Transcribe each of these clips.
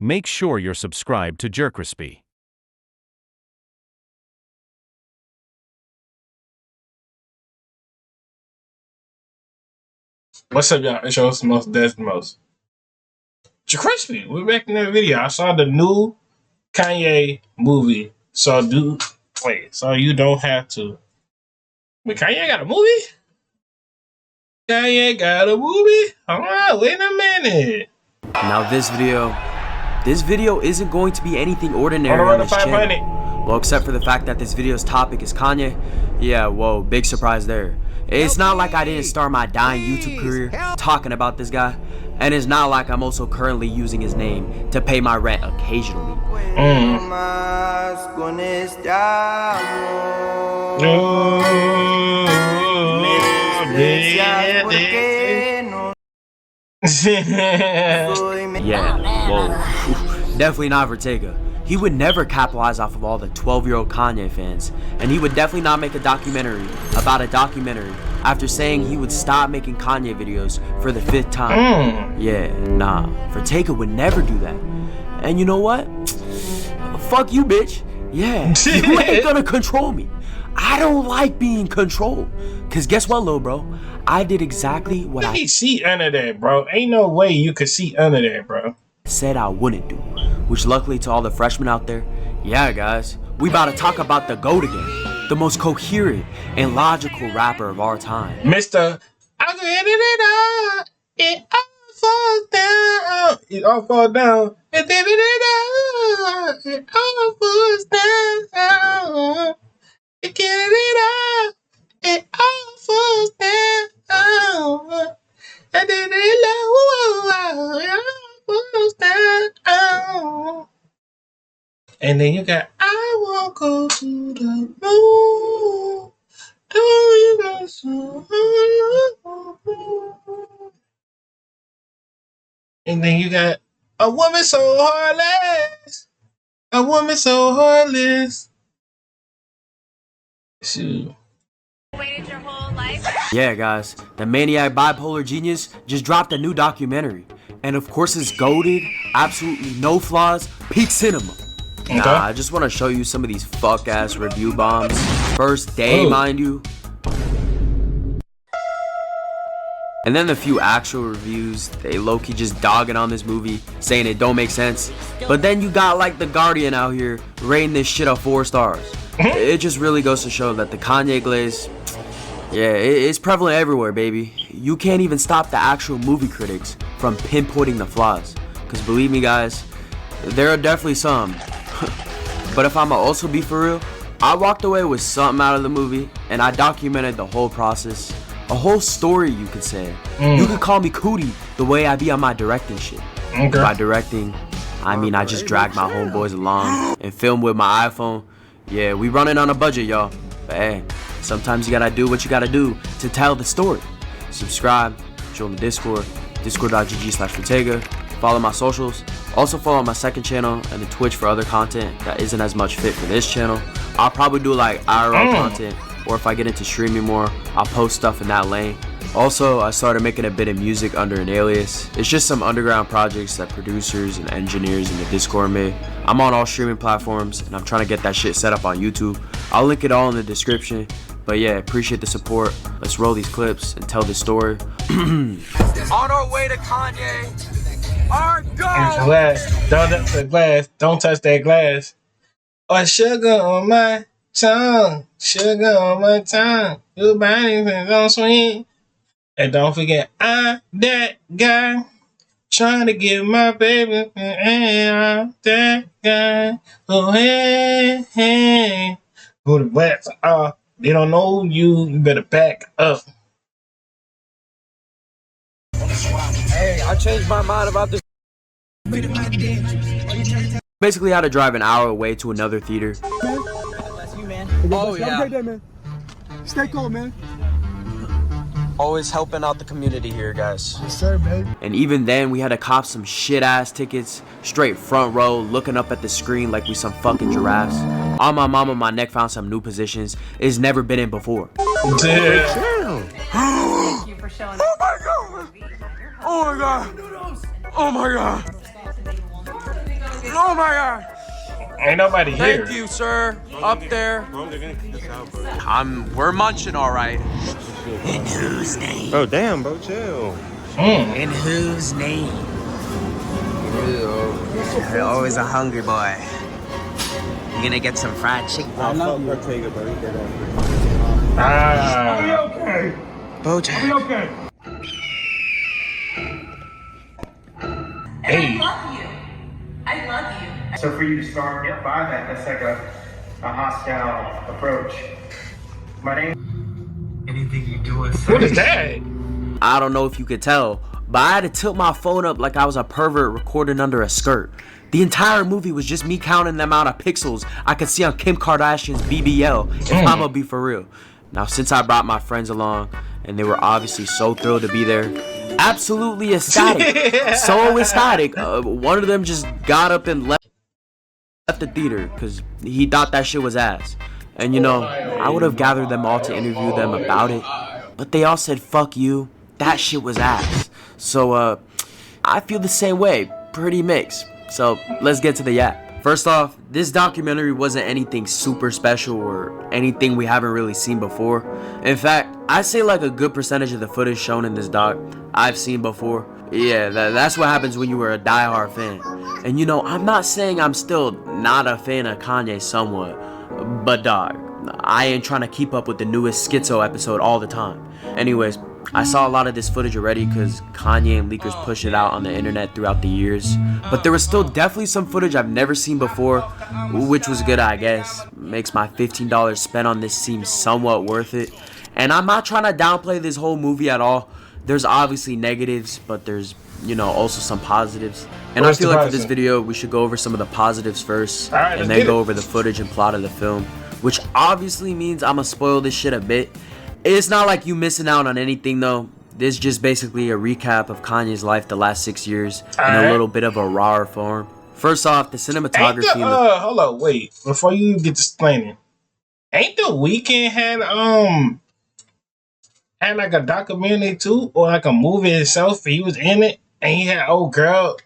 Make sure you're subscribed to JerCrispy. What's up, y'all? It's your host, Most JerCrispy. We're back in that video. I saw the new Kanye movie. So you don't have to. But Kanye got a movie? Kanye got a movie? Alright, wait a minute. Now this video isn't going to be anything ordinary on this channel. Well, except for the fact that this video's topic is Kanye. Yeah, whoa, big surprise there. It's not like I didn't start my dying YouTube career talking about this guy. And it's not like I'm also currently using his name to pay my rent occasionally. Yeah, whoa. Definitely not Ortega. He would never capitalize off of all the 12-year-old Kanye fans, and he would definitely not make a documentary about a documentary after saying he would stop making Kanye videos for the 5th time. Yeah, nah, Ortega would never do that. And you know what? Fuck you, bitch. Yeah, you ain't gonna control me. I don't like being controlled. Cause guess what, lil bro? I did exactly what I see under there, bro. Ain't no way you could see under there, bro. Said I wouldn't do. Which luckily to all the freshmen out there, yeah guys, we about to talk about the GOAT again. The most coherent and logical rapper of our time. Mr. I'm getting it all. It all falls down. It all falls down. It all falls down. It get it all. It all falls down. I did it all. It all falls down. And then you got I won't go to the moon. Don't you go so. And then you got a woman so heartless. A woman so heartless. Shoot. Waited your whole life? Yeah guys, the maniac bipolar genius just dropped a new documentary. And of course it's goated, absolutely no flaws, peak cinema. Okay. Nah, I just want to show you some of these fuck ass review bombs. First day, mind you. And then the few actual reviews, they low-key just dogging on this movie, saying it don't make sense. But then you got like The Guardian out here rating this shit a 4 stars. It just really goes to show that the Kanye glaze, yeah, it's prevalent everywhere, baby. You can't even stop the actual movie critics from pinpointing the flaws. Cause believe me guys, there are definitely some. But if I'ma also be for real, I walked away with something out of the movie and I documented the whole process. A whole story, you could say. You could call me Cootie the way I be on my directing shit. By directing, I mean I just drag my homeboys along and film with my iPhone. Yeah, we running on a budget, y'all. But hey, sometimes you gotta do what you gotta do to tell the story. Subscribe, join the Discord, discord.gg/Ortega. Follow my socials. Also follow my second channel and the Twitch for other content that isn't as much fit for this channel. I'll probably do like IRL content, or if I get into streaming more, I'll post stuff in that lane. Also, I started making a bit of music under an alias. It's just some underground projects that producers and engineers in the Discord made. I'm on all streaming platforms and I'm trying to get that shit set up on YouTube. I'll link it all in the description. But yeah, appreciate the support. Let's roll these clips and tell this story. On our way to Kanye. Our goal. Glass. Don't touch the glass. Don't touch that glass. Or sugar on my tongue. Sugar on my tongue. Your body don't swing. And don't forget, I'm that guy trying to get my baby. And I'm that guy. Oh, hey, hey. Go to blacks. They don't know you. You better back up. Hey, I changed my mind about this. Basically, how to drive an hour away to another theater. Oh, yeah. Have a great day, man. Stay cool, man. Always helping out the community here, guys. Yes, sir, baby. And even then, we had to cop some shit-ass tickets, straight front row, looking up at the screen like we some fucking giraffes. On my mama, my neck found some new positions it's never been in before. Damn. Thank you for showing Oh my god! Oh my god! Oh my god! Oh my God. Ain't nobody here. Thank you, sir. Up there. We're munching, all right. In whose name? Oh damn, bro, chill. In whose name? You're always a hungry boy. You gonna get some fried chicken? I love Ortega, bro. He dead on. Ah. Okay. Bojack. Okay. Hey. I love you. So for you to start by that's like a hostile approach. My name. Anything you do is What is that? I don't know if you could tell, but I had to tilt my phone up like I was a pervert recording under a skirt. The entire movie was just me counting the amount of pixels I could see on Kim Kardashian's BBL, if I'ma be for real. Now, since I brought my friends along, and they were obviously so thrilled to be there, absolutely ecstatic, so ecstatic, one of them just got up and left the theater because he thought that shit was ass. And you know, I would have gathered them all to interview them about it, but they all said, fuck you, that shit was ass. So, I feel the same way, pretty mixed. So, let's get to the yap. First off, this documentary wasn't anything super special or anything we haven't really seen before. In fact, I'd say like a good percentage of the footage shown in this doc I've seen before. Yeah, that's what happens when you were a diehard fan. And you know, I'm not saying I'm still not a fan of Kanye somewhat, but dog, I ain't trying to keep up with the newest Schizo episode all the time. Anyways, I saw a lot of this footage already because Kanye and leakers pushed it out on the internet throughout the years. But there was still definitely some footage I've never seen before, which was good, I guess. Makes my $15 spent on this seem somewhat worth it. And I'm not trying to downplay this whole movie at all. There's obviously negatives, but there's, you know, also some positives. And I feel like for this video, we should go over some of the positives first, and then go over the footage and plot of the film, which obviously means I'm gonna spoil this shit a bit. It's not like you missing out on anything though. This is just basically a recap of Kanye's life the last 6 years in a little bit of a rawer form. First off, the cinematography. Hold on, wait. Before you get to explaining, ain't The Weeknd had like a documentary too, or like a movie itself? He was in it, and he had old girl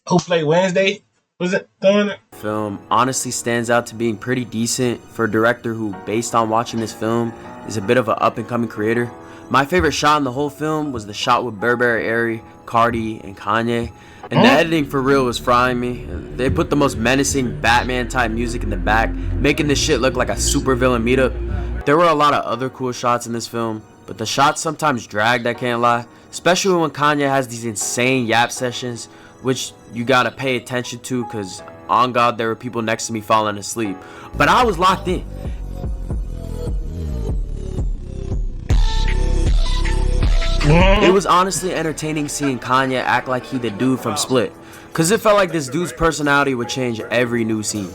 who played Wednesday. Was it doing it? Film honestly stands out to being pretty decent for a director who, based on watching this film, is a bit of an up-and-coming creator. My favorite shot in the whole film was the shot with Burberry Airy, Cardi, and Kanye. And the editing for real was frying me. They put the most menacing Batman-type music in the back, making this shit look like a supervillain meetup. There were a lot of other cool shots in this film, but the shots sometimes dragged, I can't lie. Especially when Kanye has these insane yap sessions, which you gotta pay attention to because, on God, there were people next to me falling asleep. But I was locked in. It was honestly entertaining seeing Kanye act like he the dude from Split, cause it felt like this dude's personality would change every new scene.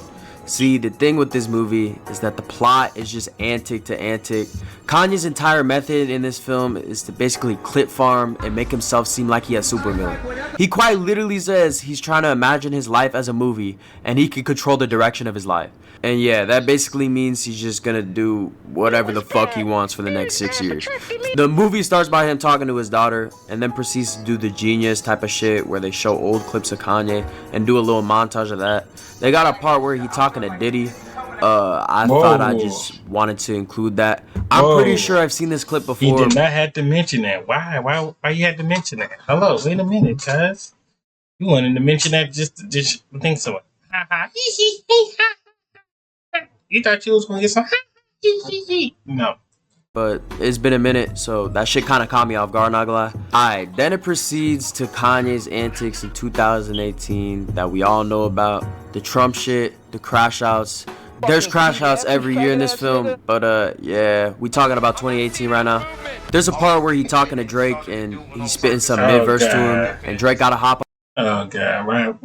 See, the thing with this movie is that the plot is just antic to antic. Kanye's entire method in this film is to basically clip farm and make himself seem like he has supervillain. He quite literally says he's trying to imagine his life as a movie and he can control the direction of his life. And yeah, that basically means he's just gonna do whatever the fuck he wants for the next 6 years. The movie starts by him talking to his daughter and then proceeds to do the Genius type of shit where they show old clips of Kanye and do a little montage of that. They got a part where he talking to Diddy. I thought I just wanted to include that. I'm pretty sure I've seen this clip before. He did not have to mention that. Why you had to mention that? Hello, wait a minute, cuz. You wanted to mention that just think so. You thought you was gonna get some no. But it's been a minute, so that shit kind of caught me off guard, not gonna lie. Alright, then it proceeds to Kanye's antics in 2018 that we all know about. The Trump shit, the crash outs. There's crash outs every year in this film, but yeah, we talking about 2018 right now. There's a part where he talking to Drake and he's spitting some mid-verse to him, and Drake gotta hop on. Oh god, right.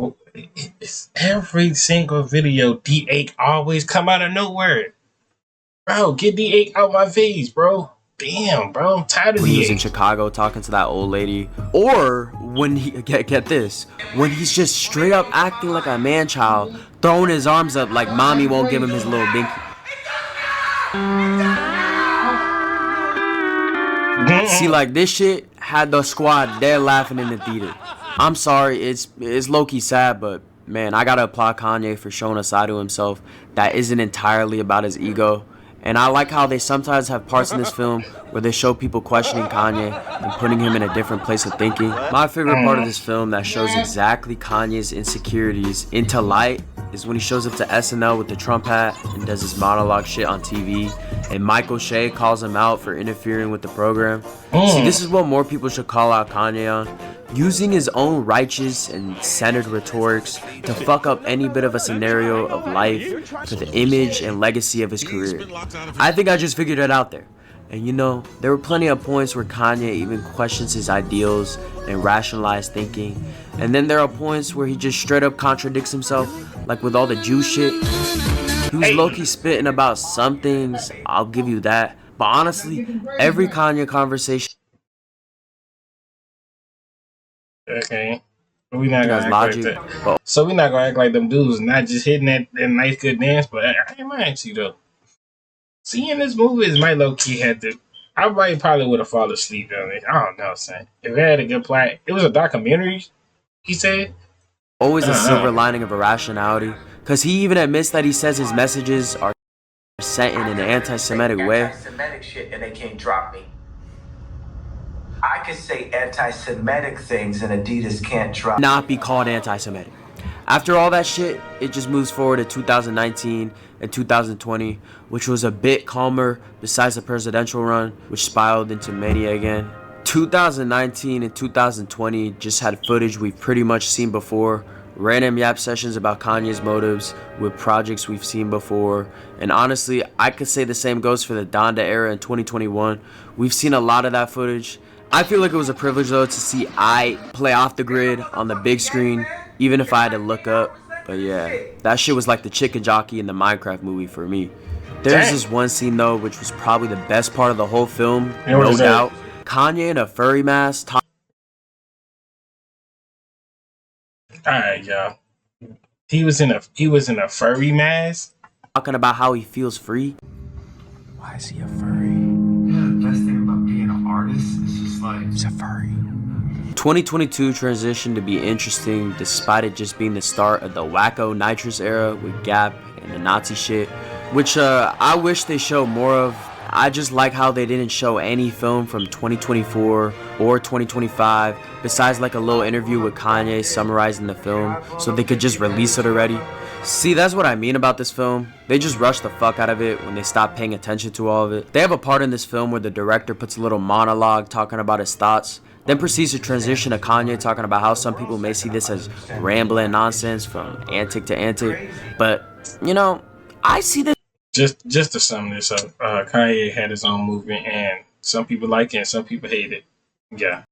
It's every single video D8 always come out of nowhere. Bro, get D8 out my face, bro. Damn, bro, I'm tired of when he was in D8. Chicago talking to that old lady, or when he get this, when he's just straight up acting like a man child, throwing his arms up like mommy won't give him his little dinky. See, like this shit had the squad dead laughing in the theater. I'm sorry, it's low-key sad, but man, I gotta applaud Kanye for showing a side to himself that isn't entirely about his ego. And I like how they sometimes have parts in this film where they show people questioning Kanye and putting him in a different place of thinking. My favorite part of this film that shows exactly Kanye's insecurities into light is when he shows up to SNL with the Trump hat and does his monologue shit on TV, and Michael Shea calls him out for interfering with the program. See, this is what more people should call out Kanye on. Using his own righteous and centered rhetorics to fuck up any bit of a scenario of life for the image and legacy of his career. I think I just figured it out there. And you know, there were plenty of points where Kanye even questions his ideals and rationalized thinking. And then there are points where he just straight up contradicts himself, like with all the Jew shit. He was low-key spitting about some things, I'll give you that. But honestly, every Kanye conversation Okay. But we not gonna has act logic. like that. So we not gonna act like them dudes not just hitting that nice good dance, but I ain't lying to you though. Seeing this movie is my low key had to. I probably would have fallen asleep on it. I don't know, son. If it had a good plot, it was a documentary. He said. Always a silver lining of irrationality, because he even admits that he says his messages are sent in an anti-Semitic way. Anti-Semitic shit, and they can't drop me. I could say anti-Semitic things, and Adidas can't drop. Not be called anti-Semitic. After all that shit, it just moves forward to 2019 and 2020, which was a bit calmer besides the presidential run, which spiraled into mania again. 2019 and 2020 just had footage we've pretty much seen before, random yap sessions about Kanye's motives with projects we've seen before, and honestly, I could say the same goes for the Donda era in 2021. We've seen a lot of that footage. I feel like it was a privilege though to see I play off the grid on the big screen, even if I had to look up. But yeah, that shit was like the chicken jockey in the Minecraft movie for me. There's this one scene though, which was probably the best part of the whole film, no doubt. Kanye in a furry mask. Alright, y'all. He was in a furry mask. Talking about how he feels free. Why is he a furry? The best thing about being an artist is just like He's a furry. 2022 transitioned to be interesting despite it just being the start of the wacko nitrous era with Gap and the Nazi shit, which I wish they showed more of. I just like how they didn't show any film from 2024 or 2025 besides like a little interview with Kanye summarizing the film so they could just release it already. See, that's what I mean about this film. They just rush the fuck out of it when they stop paying attention to all of it. They have a part in this film where the director puts a little monologue talking about his thoughts, then proceeds to transition to Kanye talking about how some people may see this as rambling nonsense from antic to antic. But, you know, I see this. Just to sum this up, Kanye had his own movement, and some people like it and some people hate it. Yeah.